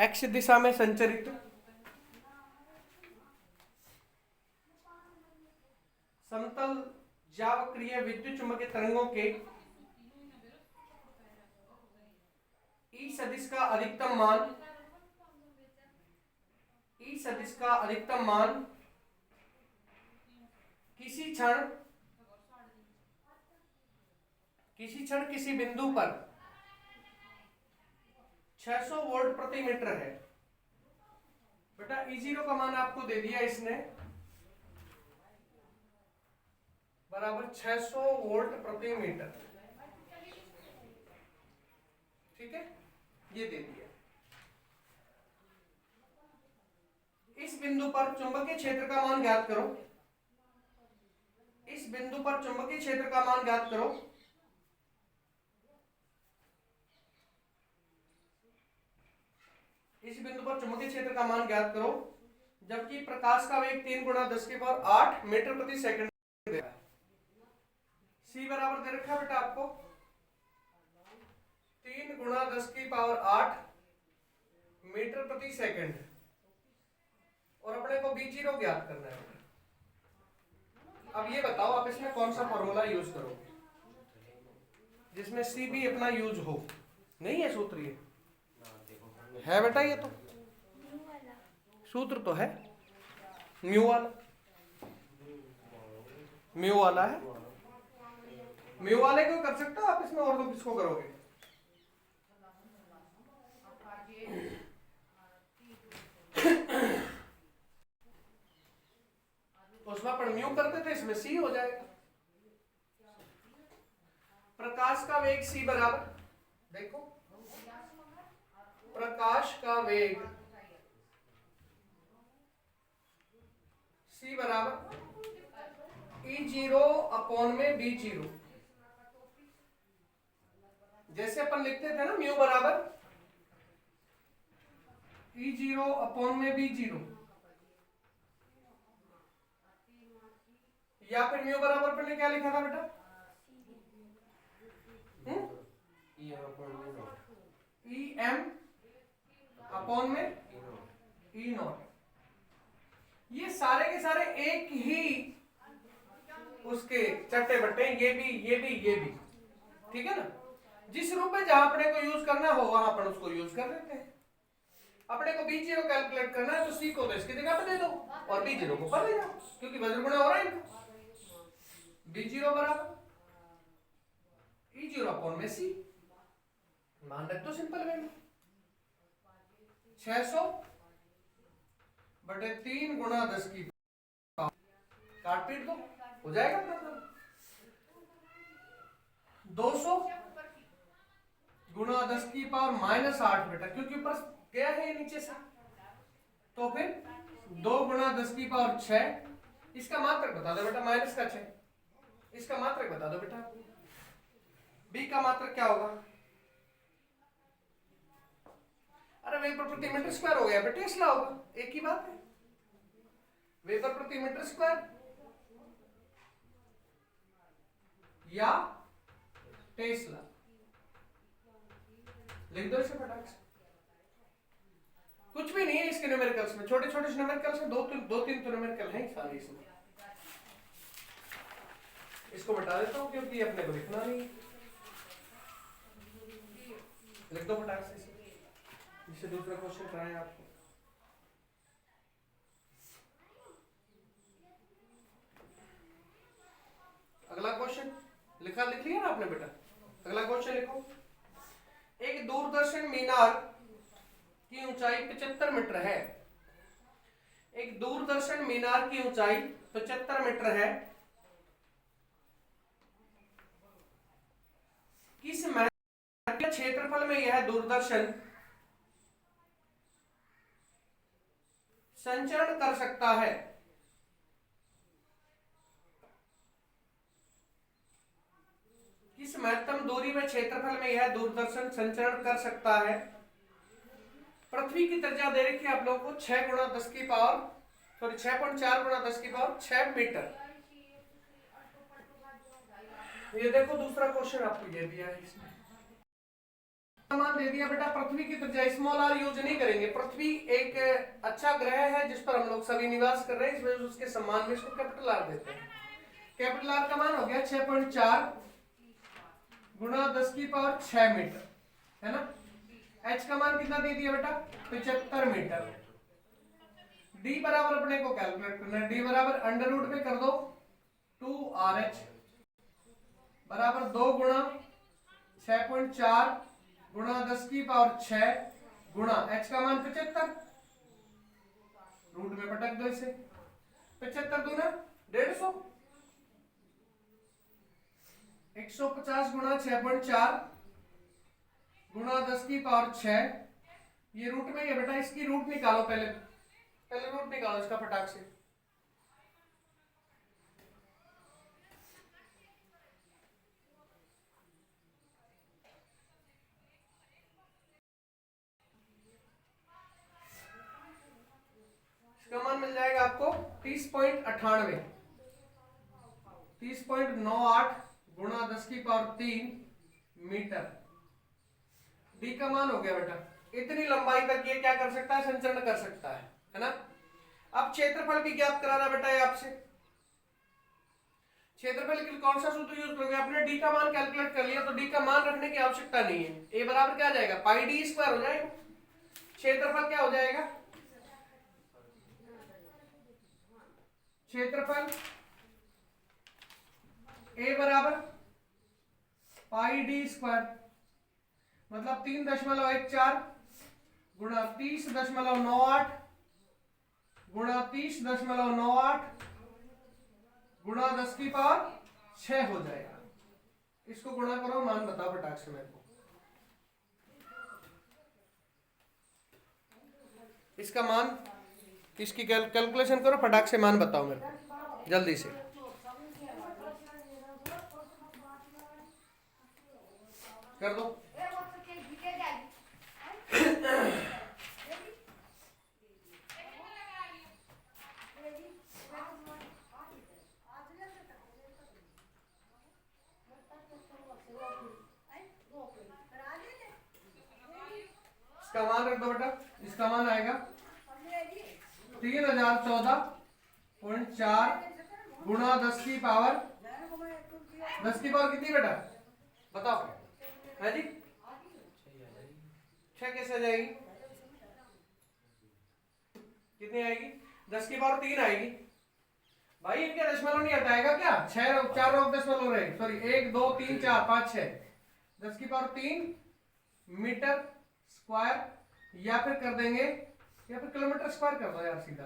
X दिशा में संचरित समतल जावक्रीय विद्युत चुम्बकीय तरंगों के ई सदिश का अधिकतम मान किसी क्षण किसी बिंदु पर 600 वोल्ट प्रति मीटर है। बेटा E0 का मान आपको दे दिया इसने बराबर 600 वोल्ट प्रति मीटर। ठीक है, ये दे दिया। इस बिंदु पर चुंबकीय क्षेत्र का मान ज्ञात करो। इस बिंदु पर चुंबकीय क्षेत्र का मान ज्ञात करो। इस बिंदु पर चुंबकीय क्षेत्र का मान ज्ञात करो जबकि प्रकाश का वेग 3 गुणा 10⁸ मीटर प्रति सेकंड दे रहा है। सी बराबर दे रखा है बेटा आपको 3 गुणा 10⁸ मीटर प्रति सेकंड और अपने को B0 ज्ञात करना है। अब ये बताओ आप इसमें कौन सा फॉर्मूला यूज करोगे जिसमें सी भी अपना यूज हो। नहीं है सूत्र ये है बेटा, ये तो सूत्र तो है म्यू वाला है। म्यू वाले को कर सकते हो आप, इसमें और तो किसको करोगे। उसमें अपन म्यू करते थे, इसमें सी हो जाएगा। प्रकाश का वेग सी बराबर, देखो प्रकाश का वेग सी बराबर E0 अपॉन में B0। जैसे अपन लिखते थे ना म्यू बराबर E0 अपॉन में B0, या फिर म्यू बराबर अपन ने क्या लिखा था बेटा EM अपॉन में E0। ये सारे के सारे एक ही उसके चट्टे बट्टे, ये भी ठीक है ना। जिस रूप में जहां अपने को यूज करना हो वहां अपन उसको यूज कर लेते हैं। अपने को B0 कैलकुलेट करना है तो C को तो इसकी जगह पे दे दो और B0 को पर ले जाओ क्योंकि वज्र गुणा हो रहा है इनका। B0 बराबर E0 अपॉन में C, मान रख दो सिंपल वे में 600 बटे 3 गुणा 10⁻, काट पीट दो हो जाएगा अपना 200 गुणा 10⁻⁻8 बेटा, क्योंकि ऊपर गया है ये नीचे से, तो फिर 2 गुणा 10⁻6। इसका मात्रक बता दो बेटा माइनस का 6, इसका मात्रक बता दो बेटा। बी का मात्रक क्या होगा। अरे वेबर प्रति मीटर स्क्वायर हो गया बेटा, टेस्ला होगा, एक ही बात है। वेबर प्रति मीटर स्क्वायर या टेस्ला लिख दो इसे फटाक से। कुछ भी नहीं है इसके न्यूमेरिकल्स में, छोटे छोटे न्यूमेरिकल्स में दो तीन तो न्यूमेरिकल हैं सारे इसमें। इसको बता देता हूं क्योंकि अपने को लिखना नहीं। लिख दो फटाक से इसे, इससे दूसरा क्वेश्चन कराएं आपको। अगला क्वेश्चन लिख लिया ना आपने बेटा। अगला क्वेश्चन लिखो। एक दूरदर्शन मीनार की ऊंचाई 75 मीटर है। एक दूरदर्शन मीनार की ऊंचाई 75 मीटर है। किस क्षेत्रफल में यह दूरदर्शन संचरण कर सकता है। किस महत्तम दूरी व क्षेत्रफल में यह दूरदर्शन संचरण कर सकता है। पृथ्वी की त्रिज्या दे रखी है आप लोगों को 6 गुणा 10 की पावर 6.4 गुणा 10 की पावर 6 मीटर। ये देखो दूसरा क्वेश्चन आपको ये दिया है इसमें। मान दे दिया बेटा, पृथ्वी की त्रिज्या स्मॉल आर यूज नहीं करेंगे। पृथ्वी एक अच्छा ग्रह है जिस पर हम लोग सभी निवास कर रहे हैं, इस वजह से उसके सम्मान में इसको कैपिटल आर देते हैं। कैपिटल आर का मान हो गया 6.4 गुणा 10 की पावर 6 मीटर, है ना। एच का मान कितना दे दिया बेटा, 75 मीटर। डी बराबर अपने को कैलकुलेट करना है, डी बराबर अंडर रूट में कर दो 2RH बराबर 2 गुणा 6.4 गुणा 10 की पावर 6 गुणा h का मान 75, रूट में पटक दो इसे, 75 दूना 150, 150 गुणा 6.4 गुणा 10 की पावर 6, ये रूट में ही है बेटा, इसकी रूट निकालो, पहले रूट निकालो इसका फटाक से। इसका मान मिल जाएगा आपको 30.98, 30.98 गुणा 10 की पावर 3 मीटर। डी का मान हो गया बेटा, इतनी लंबाई तक ये क्या कर सकता है, संचरण कर सकता है ना। अब क्षेत्रफल भी ज्ञात कराना बेटा है आपसे। क्षेत्रफल के लिए कौन सा सूत्र यूज करोगे, आपने डी का मान कैलकुलेट कर लिया तो डी का मान रखने की आवश्यकता नहीं है। ए बराबर क्या आ जाएगा, पाई डी स्क्वायर हो जाएगा। क्षेत्रफल क्या हो जाएगा, क्षेत्रफल ए बराबर पाई डी स्क्वायर, मतलब 3.14 गुणा 30.98 गुणा 30.98 गुणा 10 की पावर 6 हो जाएगा। इसको गुणा करो, मान बताओ फटाक से मेरे को। इसका मान, इसकी कैलकुलेशन करो फटाक से, मान बताओ मेरे को जल्दी से। कर दो। इसका मान रख दो बेटा, इसका मान आएगा 3014.4 गुणा 10 की पावर, 10 की पावर कितनी बेटा बताओ, है जी 6 कैसे आ जाएगी, कितनी आएगी, 10 की पावर 3 आएगी भाई। इनके दशमलव नहीं हटाएगा क्या, 6 4 दशमलव रहे, सॉरी 1 2 3 4 5 6, 10 की पावर 3 मीटर स्क्वायर, या फिर कर देंगे, या फिर किलोमीटर स्क्वायर कर दो यार सीधा,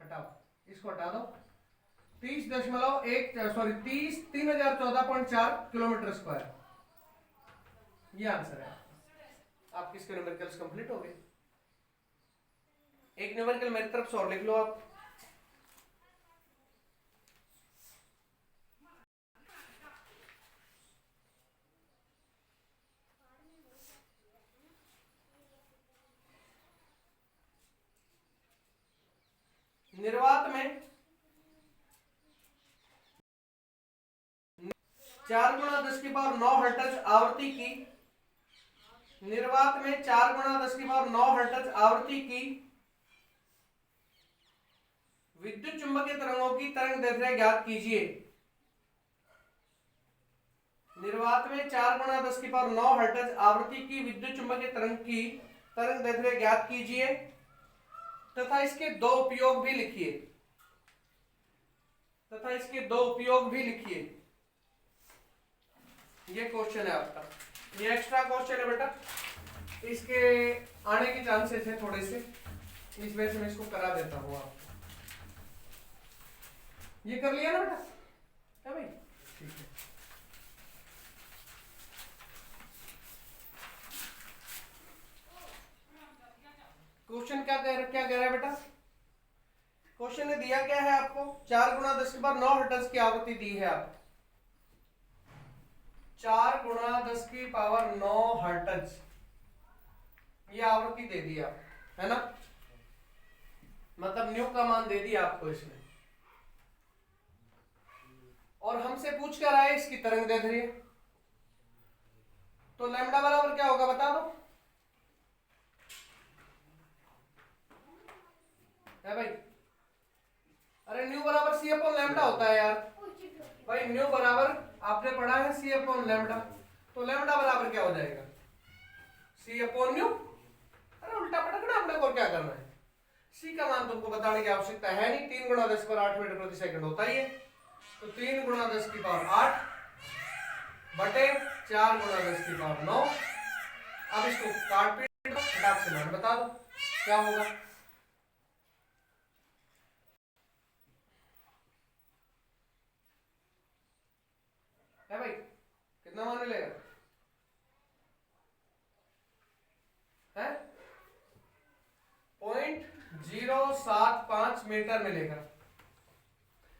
हटाओ इसको हटा दो, 30.14 किलोमीटर स्क्वायर, ये आंसर है आपकी। इसके न्यूमेरिकल्स कंप्लीट हो गए। एक न्यूमेरिकल मेरी तरफ से और लिख लो आप। निर्वात में 4 गुणा 10 की पावर 9 हर्ट्ज आवृत्ति की, निर्वात में 4 गुणा 10 की पावर 9 हर्ट्ज आवृत्ति की विद्युत चुंबकीय तरंगों की तरंग दैर्ध्य ज्ञात कीजिए। निर्वात में 4 गुणा 10 की पावर 9 हर्ट्ज आवृत्ति की विद्युत चुंबकीय तरंग की तरंग दैर्ध्य ज्ञात कीजिए तथा इसके दो उपयोग भी लिखिए, तथा इसके दो उपयोग भी लिखिए। ये क्वेश्चन है आपका, ये एक्स्ट्रा क्वेश्चन है बेटा, इसके आने के चांसेस है थोड़े से, इस वजह से मैं इसको करा देता हूं आपको। ये कर लिया ना बेटा, क्या भाई, ठीक है। क्वेश्चन क्या कह रहा है बेटा, क्वेश्चन ने दिया क्या है आपको, 4 गुणा 10 की पावर 9 हर्ट्ज की आवृत्ति दी है आपको, 4 गुणा 10 की पावर 9 हर्ट्ज ये आवृत्ति दे दी आप, है ना, मतलब न्यू का मान दे दिया आपको इसमें, और हमसे पूछ कर आए इसकी तरंग दैर्ध्य, तो लैम्डा बराबर क्या होगा बता दो, है भाई? अरे न्यू बराबर सी अपॉन लैम्डा होता है यार भाई। न्यू बराबर आपने पढ़ा है सी अपॉन लैम्डा, तो लैम्डा बराबर क्या हो जाएगा? सी अपॉन न्यू। अरे उल्टा पटकना हमने, और क्या करना है? सी का मान तुमको बताने की आवश्यकता है नहीं, 3 गुणा 10 पर 8 मीटर प्रति सेकंड होता ही है। तो 3 गुणा 10 की पावर 8 बटे 4 गुणा 10 की पावर 9। अब इसको काट पीट फटाक से मान बता दो क्या होगा। है भाई? कितना मान मिलेगा? है 0.075 मीटर मिलेगा।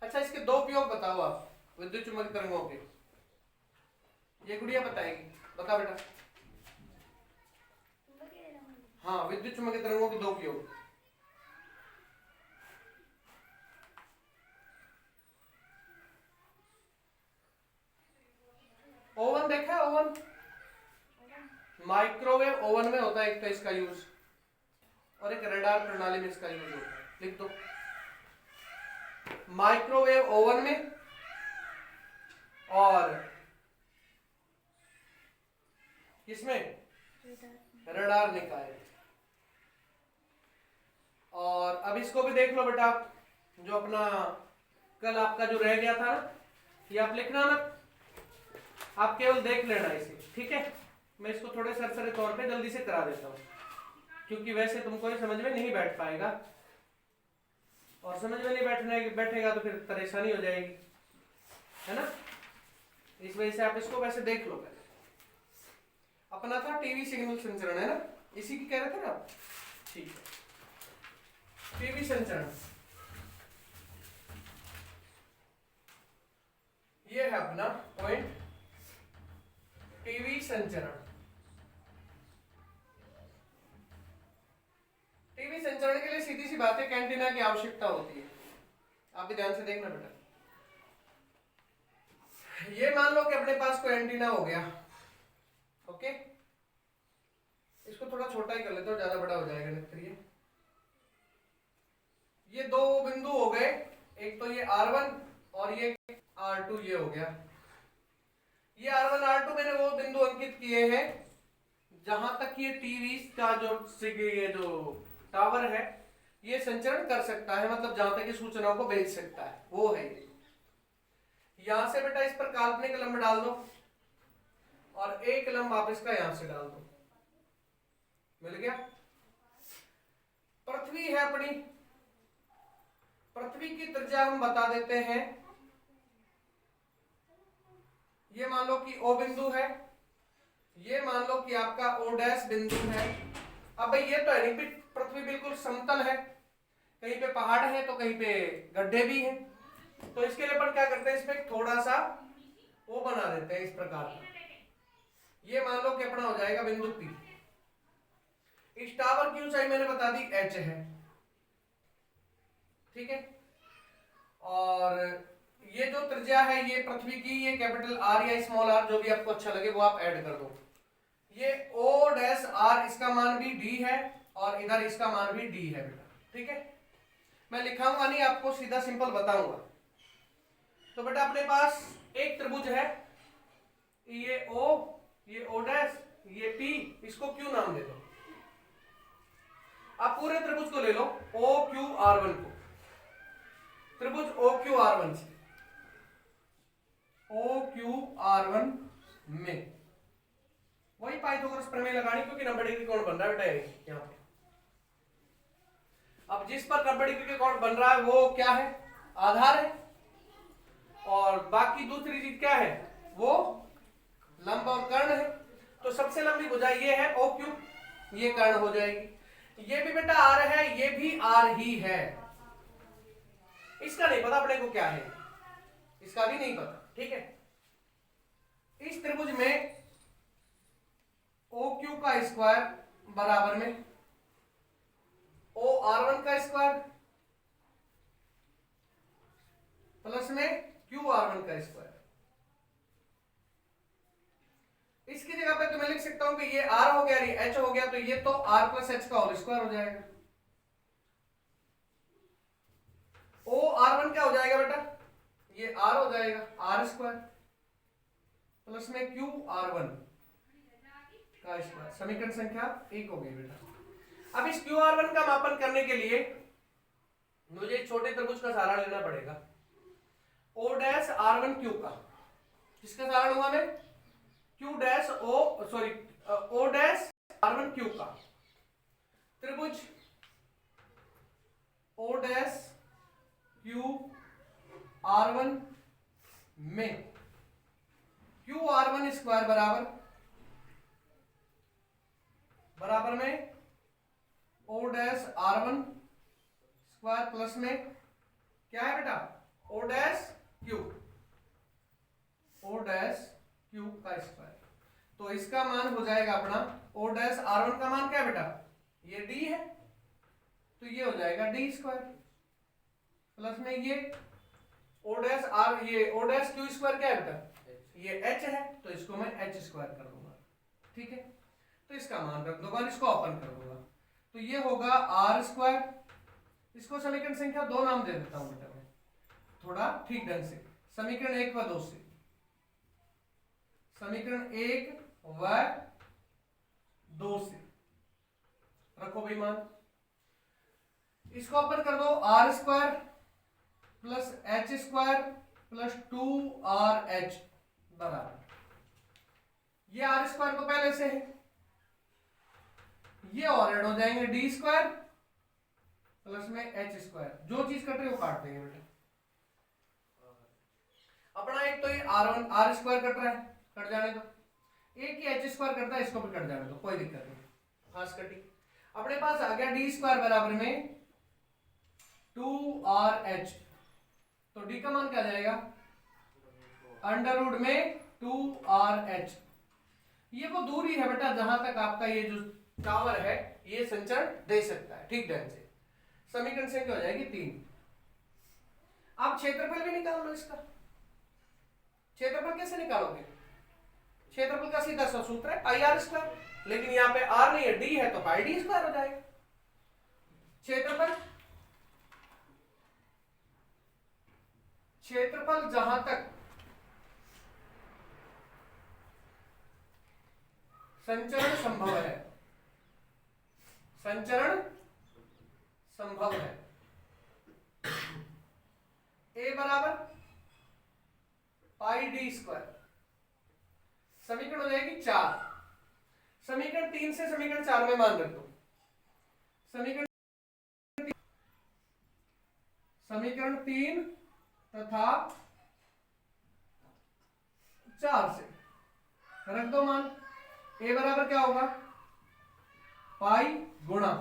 अच्छा, इसके दो उपयोग बताओ आप विद्युत चुम्बकीय तरंगों के। ये गुड़िया बताएगी, बता बेटा। हाँ, विद्युत चुम्बकीय तरंगों के दो उपयोग। ओवन देखा है? ओवन, माइक्रोवेव ओवन में होता है एक तो इसका यूज, और एक रडार प्रणाली में इसका यूज होता है। लिख दो, माइक्रोवेव ओवन में और किसमें? रडार निकाय। और अब इसको भी देख लो बेटा, जो अपना कल आपका जो रह गया था ना, ये आप लिखना मत, आप केवल देख लेना इसे, ठीक है? मैं इसको थोड़े सरसरी तौर पे जल्दी से करा देता हूँ, क्योंकि वैसे तुमको ये समझ में नहीं बैठ पाएगा, और समझ में नहीं बैठेगा तो फिर परेशानी हो जाएगी, है ना? इस वजह से आप इसको वैसे देख लो पहले। अपना था टीवी सिग्नल संचरण, है ना? इसी की कह रहे थे ना आप? ठीक है, टीवी संचरण ये है अपना पॉइंट, टीवी संचरण। टीवी संचरण के लिए सीधी सी बात है, एंटीना की आवश्यकता होती है। आप भी ध्यान से देखना बेटा। ये मान लो कि अपने पास कोई एंटीना हो गया, ओके? इसको थोड़ा छोटा ही कर लेता हूं, ज्यादा बड़ा हो जाएगा नहीं तो। ये दो बिंदु हो गए, एक तो ये R1 और ये R2, ये हो गया। ये R1 R2 मैंने वो बिंदु अंकित किए हैं जहां तक ये टीवी का जो टावर है ये संचरण कर सकता है, मतलब जहां तक ये सूचनाओं को भेज सकता है, वो है ये। यहां से बेटा इस पर काल्पनिक लंब डाल दो और एक लंब आप इसका यहां से डाल दो, मिल गया। पृथ्वी है अपनी, पृथ्वी की त्रिज्या हम बता देते हैं, ये मान लो कि O बिंदु है, ये मान लो कि आपका O' बिंदु है। अब भाई ये तो है नहीं, पृथ्वी बिल्कुल समतल है, कहीं पे पहाड़ है तो कहीं पे गड्ढे भी हैं, तो इसके लिए अपन क्या करते हैं, इसमें थोड़ा सा वो बना देते हैं इस प्रकार का। ये मान लो कि अपना हो जाएगा बिंदु P। इस टावर की ऊंचाई मैंने बता दी h है, ठीक है? और ये जो त्रिज्या है ये पृथ्वी की, ये कैपिटल R या स्मॉल r जो भी आपको अच्छा लगे वो आप ऐड कर दो। ये O' इसका मान भी D है और इधर इसका मान भी D है बेटा, ठीक है? मैं लिखाऊंगा नहीं, आपको सीधा सिंपल बताऊंगा। तो बेटा अपने पास एक त्रिभुज है, ये O, ये O', ये P, इसको Q नाम दे दो। आप पूरे त्रिभुज को ले लो, OQR1 को, त्रिभुज OQR1 से, OQR1 में वही पाइथागोरस प्रमेय लगानी, क्योंकि 90 डिग्री कोण बन रहा है बेटा यहाँ पे। अब जिस पर 90 डिग्री का कोण बन रहा है वो क्या है? आधार है, और बाकी दूसरी चीज क्या है? वो लंब और कर्ण है। तो सबसे लंबी भुजा ये है OQ, ये कर्ण हो जाएगी। ये भी बेटा R है, ये भी R ही है। इसका नहीं पता अपने को क्या है, इसका भी नहीं पता, ठीक है? इस त्रिभुज में OQ का स्क्वायर बराबर में OR1 का स्क्वायर प्लस में QR1 का स्क्वायर। इसकी जगह पे तो मैं लिख सकता हूं कि ये R हो गया, ये H हो गया, तो ये तो R प्लस H का होल स्क्वायर हो जाएगा। ओ आर वन क्या हो जाएगा बेटा, ये आर हो जाएगा आर स्क्वायर प्लस में क्यू आर वन का स्क्वायर, समीकरण संख्या 1 हो गई बेटा। अब इस क्यू आर वन का मापन करने के लिए मुझे एक छोटे त्रिभुज का सहारा लेना पड़ेगा, O dash R one Q का। किसका सहारा लूंगा मैं, Q dash O sorry O dash R one Q का। त्रिभुज O dash Q R one में क्यू आर वन स्क्वायर बराबर में O dash R one square plus में क्या है बेटा, ओ डैश क्यू का स्क्वायर। तो इसका मान हो जाएगा अपना ओ डैश आर वन का मान क्या है बेटा, ये डी है, तो ये हो जाएगा डी स्क्वायर प्लस में ये ओ डैश आर, ये ओ डैश क्यू स्क्वायर क्या है बेटा, ये एच है, तो इसको मैं एच स्क्वायर कर दूंगा। ठीक है, तो इसका मान रख दूंगा और इसको ओपन कर दूंगा, तो ये होगा आर स्क्वायर। इसको समीकरण संख्या 2 नाम दे देता हूं बेटा मैं थोड़ा ठीक ढंग से, समीकरण 1 व 2 से, समीकरण 1 व 2 से रखो भाई मान। इसको ओपन कर दो, R square plus H square plus 2RH बराबर, ये आर स्क्वायर तो पहले से है, ये और ऐड हो जाएंगे डी स्क्वायर प्लस में एच स्क्वायर, जो चीज कट रही है वो काट देंगे बेटा। अपना एक तो ये आर स्क्वायर कट रहा है, कट जाने दो, एक ही एच स्क्वायर कटता है, इसको भी कट जाने दो, कोई दिक्कत नहीं, खास कटी। अपने पास आ गया डी स्क्वायर बराबर में 2RH, तो डी का मान क्या जाएगा, अंडर रूट में 2RH। ये वो दूरी है बेटा जहां तक आपका ये जो टावर है ये संचरण दे सकता है ठीक ढंग से। समीकरण संख्या हो जाएगी 3। आप क्षेत्रफल भी निकाल लो इसका। क्षेत्रफल कैसे निकालोगे, क्षेत्रफल का सीधा सा सूत्र है पाई आर स्क्वायर, लेकिन यहाँ पे आर नहीं है डी है, तो पाई डी स्क्वायर हो जाएगा। क्षेत्रफल जहां तक संचरण संभव है, संचरण संभव है, ए बराबर पाई डी स्क्वायर, समीकरण हो जाएगी 4। समीकरण 3 से समीकरण 4 में मान रख दो, समीकरण 3 तथा 4 से रख दो मान, ए बराबर क्या होगा, पाई गुणा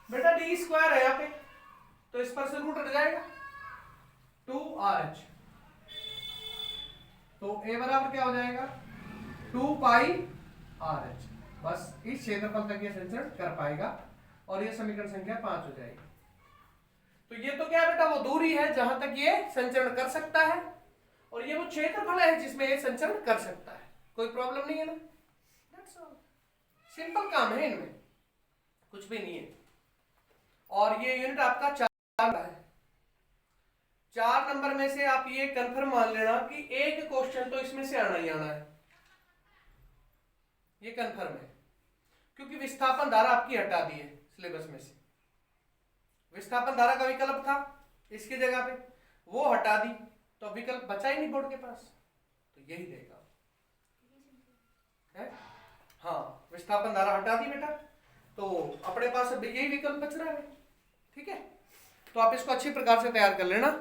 बेटा डी स्क्वायर है यहाँ पे, तो इस पर से रूट हट जाएगा 2RH, तो ए बराबर क्या हो जाएगा 2 पाई RH। बस इस क्षेत्रफल तक ये संचरण कर पाएगा और ये समीकरण संख्या 5 हो जाएगी। तो ये तो क्या बेटा वो दूरी है जहां तक ये संचरण कर सकता है, और ये वो क्षेत्रफल है जिसमें ये संचरण कर सकता है, कोई प्रॉब्लम नहीं है ना, दैट्स ऑल, सिंपल काम है, इनमें कुछ भी नहीं है। और ये यूनिट आपका 4 है, 4 नंबर में से आप ये कंफर्म मान लेना कि एक क्वेश्चन तो इसमें से आना ही आना है, ये कंफर्म है, क्योंकि विस्थापन धारा आपकी हटा दी है सिलेबस में से। विस्थापन धारा का विकल्प था इसकी जगह पे, वो हटा दी, तो विकल्प बचा ही नहीं बोर्ड के पास, तो यही देगा है? हाँ, विस्थापन धारा हटा दी बेटा, तो अपने पास अब यही विकल्प बच रहा है। ठीक है, तो आप इसको अच्छी प्रकार से तैयार कर लेना।